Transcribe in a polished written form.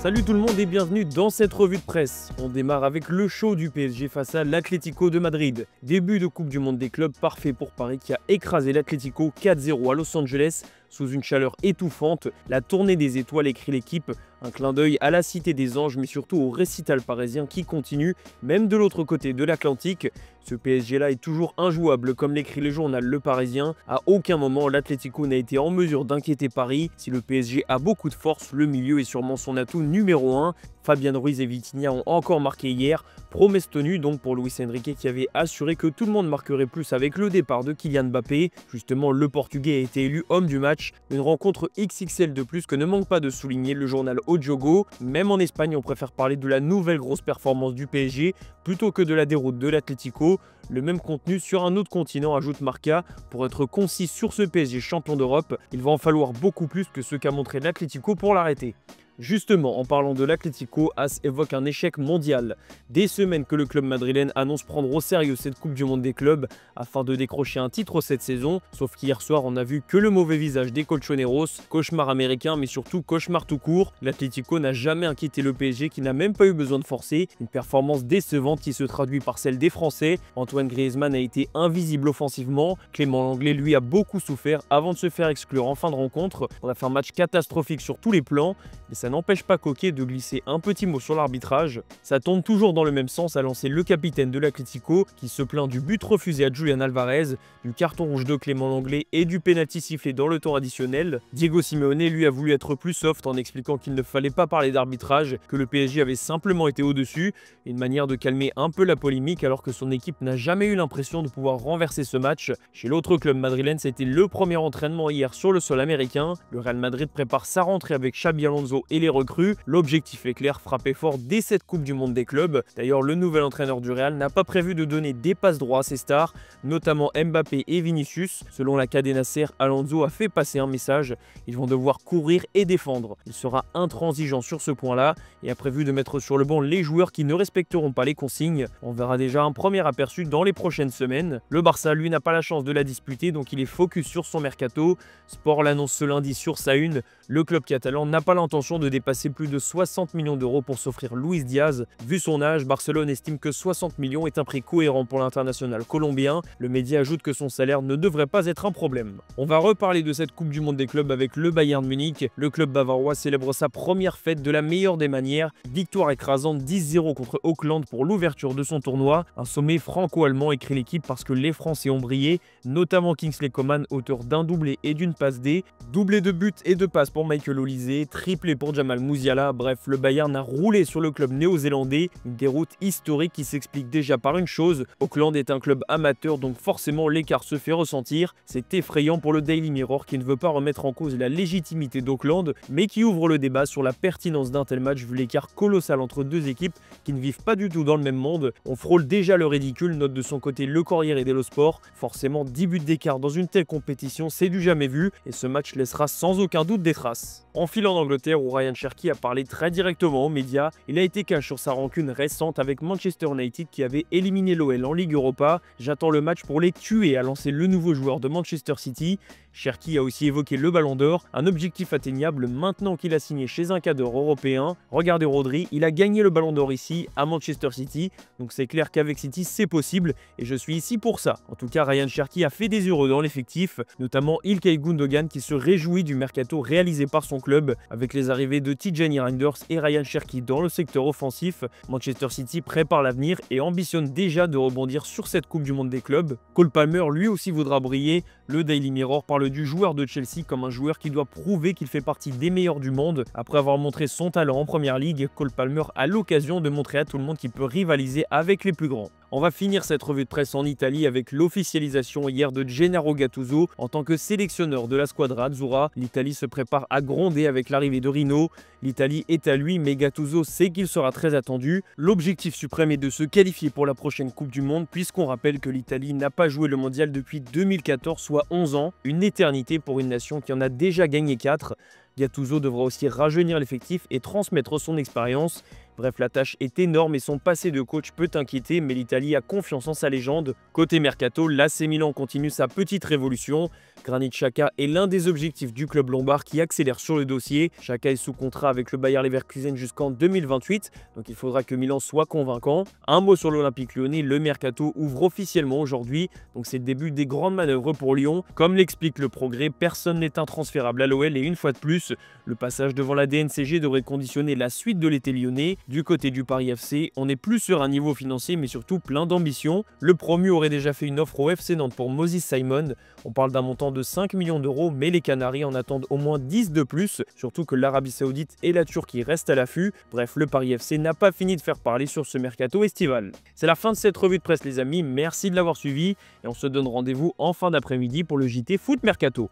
Salut tout le monde et bienvenue dans cette revue de presse. On démarre avec le show du PSG face à l'Atlético de Madrid. Début de Coupe du Monde des clubs parfait pour Paris qui a écrasé l'Atlético 4-0 à Los Angeles sous une chaleur étouffante. La tournée des étoiles écrit l'équipe. Un clin d'œil à la Cité des Anges mais surtout au récital parisien qui continue, même de l'autre côté de l'Atlantique. Ce PSG-là est toujours injouable comme l'écrit le journal Le Parisien. À aucun moment l'Atlético n'a été en mesure d'inquiéter Paris. Si le PSG a beaucoup de force, le milieu est sûrement son atout numéro 1. Fabien Ruiz et Vitinha ont encore marqué hier. Promesse tenue donc pour Luis Enrique qui avait assuré que tout le monde marquerait plus avec le départ de Kylian Mbappé. Justement, le Portugais a été élu homme du match. Une rencontre XXL de plus que ne manque pas de souligner le journal O Jogo. Même en Espagne, on préfère parler de la nouvelle grosse performance du PSG plutôt que de la déroute de l'Atlético. Le même contenu sur un autre continent, ajoute Marca. Pour être concis sur ce PSG champion d'Europe, il va en falloir beaucoup plus que ce qu'a montré l'Atlético pour l'arrêter. Justement, en parlant de l'Atlético, AS évoque un échec mondial. Des semaines que le club madrilène annonce prendre au sérieux cette Coupe du Monde des clubs afin de décrocher un titre cette saison. Sauf qu'hier soir, on n'a vu que le mauvais visage des colchoneros, cauchemar américain mais surtout cauchemar tout court. L'Atlético n'a jamais inquiété le PSG qui n'a même pas eu besoin de forcer. Une performance décevante qui se traduit par celle des Français. Antoine Griezmann a été invisible offensivement. Clément Lenglet lui a beaucoup souffert avant de se faire exclure en fin de rencontre. On a fait un match catastrophique sur tous les plans. Mais ça n'empêche pas Coquet de glisser un petit mot sur l'arbitrage. Ça tombe toujours dans le même sens, a lancé le capitaine de l'Atlético qui se plaint du but refusé à Julian Alvarez, du carton rouge de Clément Lenglet et du pénalty sifflé dans le temps additionnel. Diego Simeone lui a voulu être plus soft en expliquant qu'il ne fallait pas parler d'arbitrage, que le PSG avait simplement été au-dessus, une manière de calmer un peu la polémique alors que son équipe n'a jamais eu l'impression de pouvoir renverser ce match. Chez l'autre club madrilène, c'était le premier entraînement hier sur le sol américain. Le Real Madrid prépare sa rentrée avec Xabi Alonso et les recrues. L'objectif est clair, frapper fort dès cette Coupe du Monde des clubs. D'ailleurs, le nouvel entraîneur du Real n'a pas prévu de donner des passes droits à ses stars, notamment Mbappé et Vinicius. Selon la Cadena Ser, Alonso a fait passer un message. Ils vont devoir courir et défendre. Il sera intransigeant sur ce point-là et a prévu de mettre sur le banc les joueurs qui ne respecteront pas les consignes. On verra déjà un premier aperçu dans les prochaines semaines. Le Barça, lui, n'a pas la chance de la disputer, donc il est focus sur son mercato. Sport l'annonce ce lundi sur sa une. Le club catalan n'a pas l'intention de dépasser plus de 60 millions d'euros pour s'offrir Luis Diaz. Vu son âge, Barcelone estime que 60 millions est un prix cohérent pour l'international colombien. Le média ajoute que son salaire ne devrait pas être un problème. On va reparler de cette Coupe du Monde des clubs avec le Bayern Munich. Le club bavarois célèbre sa première fête de la meilleure des manières. Victoire écrasante 10-0 contre Auckland pour l'ouverture de son tournoi. Un sommet franco-allemand, écrit l'équipe, parce que les Français ont brillé, notamment Kingsley Coman, auteur d'un doublé et d'une passe D. Doublé de buts et de passes pour Michael Olise, triplé pour Jamal Musiala. Bref, le Bayern a roulé sur le club néo-zélandais. Une déroute historique qui s'explique déjà par une chose. Auckland est un club amateur, donc forcément l'écart se fait ressentir. C'est effrayant pour le Daily Mirror qui ne veut pas remettre en cause la légitimité d'Auckland, mais qui ouvre le débat sur la pertinence d'un tel match vu l'écart colossal entre deux équipes qui ne vivent pas du tout dans le même monde. On frôle déjà le ridicule, note de son côté le Corriere dello Sport. Forcément 10 buts d'écart dans une telle compétition, c'est du jamais vu et ce match laissera sans aucun doute des traces. En filant d'Angleterre où Ryan Cherki a parlé très directement aux médias, il a été cash sur sa rancune récente avec Manchester United qui avait éliminé l'OL en Ligue Europa. J'attends le match pour les tuer, a lancé le nouveau joueur de Manchester City. Cherki a aussi évoqué le Ballon d'Or, un objectif atteignable maintenant qu'il a signé chez un cadre européen. Regardez Rodri, il a gagné le Ballon d'Or ici à Manchester City, donc c'est clair qu'avec City c'est possible et je suis ici pour ça. En tout cas, Ryan Cherki a fait des heureux dans l'effectif, notamment Ilkay Gundogan qui se réjouit du mercato réalisé par son club avec les arrivées de Tijani Reinders et Ryan Cherki dans le secteur offensif. Manchester City prépare l'avenir et ambitionne déjà de rebondir sur cette Coupe du Monde des clubs. Cole Palmer lui aussi voudra briller. Le Daily Mirror parle du joueur de Chelsea comme un joueur qui doit prouver qu'il fait partie des meilleurs du monde. Après avoir montré son talent en première ligue, Cole Palmer a l'occasion de montrer à tout le monde qu'il peut rivaliser avec les plus grands. On va finir cette revue de presse en Italie avec l'officialisation hier de Gennaro Gattuso en tant que sélectionneur de la squadra Azzurra. L'Italie se prépare à gronder avec l'arrivée de Rino. L'Italie est à lui, mais Gattuso sait qu'il sera très attendu. L'objectif suprême est de se qualifier pour la prochaine Coupe du Monde, puisqu'on rappelle que l'Italie n'a pas joué le mondial depuis 2014, soit 11 ans. Une éternité pour une nation qui en a déjà gagné 4. Gattuso devra aussi rajeunir l'effectif et transmettre son expérience. Bref, la tâche est énorme et son passé de coach peut inquiéter, mais l'Italie a confiance en sa légende. Côté mercato, l'AC Milan continue sa petite révolution. Granit Xhaka est l'un des objectifs du club lombard qui accélère sur le dossier. Xhaka est sous contrat avec le Bayer Leverkusen jusqu'en 2028, donc il faudra que Milan soit convaincant. Un mot sur l'Olympique lyonnais, le mercato ouvre officiellement aujourd'hui, donc c'est le début des grandes manœuvres pour Lyon. Comme l'explique le Progrès, personne n'est intransférable à l'OL et une fois de plus, le passage devant la DNCG devrait conditionner la suite de l'été lyonnais. Du côté du Paris FC, on n'est plus sur un niveau financier mais surtout plein d'ambition. Le promu aurait déjà fait une offre au FC Nantes pour Moses Simon. On parle d'un montant de 5 millions d'euros, mais les Canaries en attendent au moins 10 de plus, surtout que l'Arabie Saoudite et la Turquie restent à l'affût. Bref, le Paris FC n'a pas fini de faire parler sur ce mercato estival. C'est la fin de cette revue de presse les amis, merci de l'avoir suivi et on se donne rendez-vous en fin d'après-midi pour le JT Foot Mercato.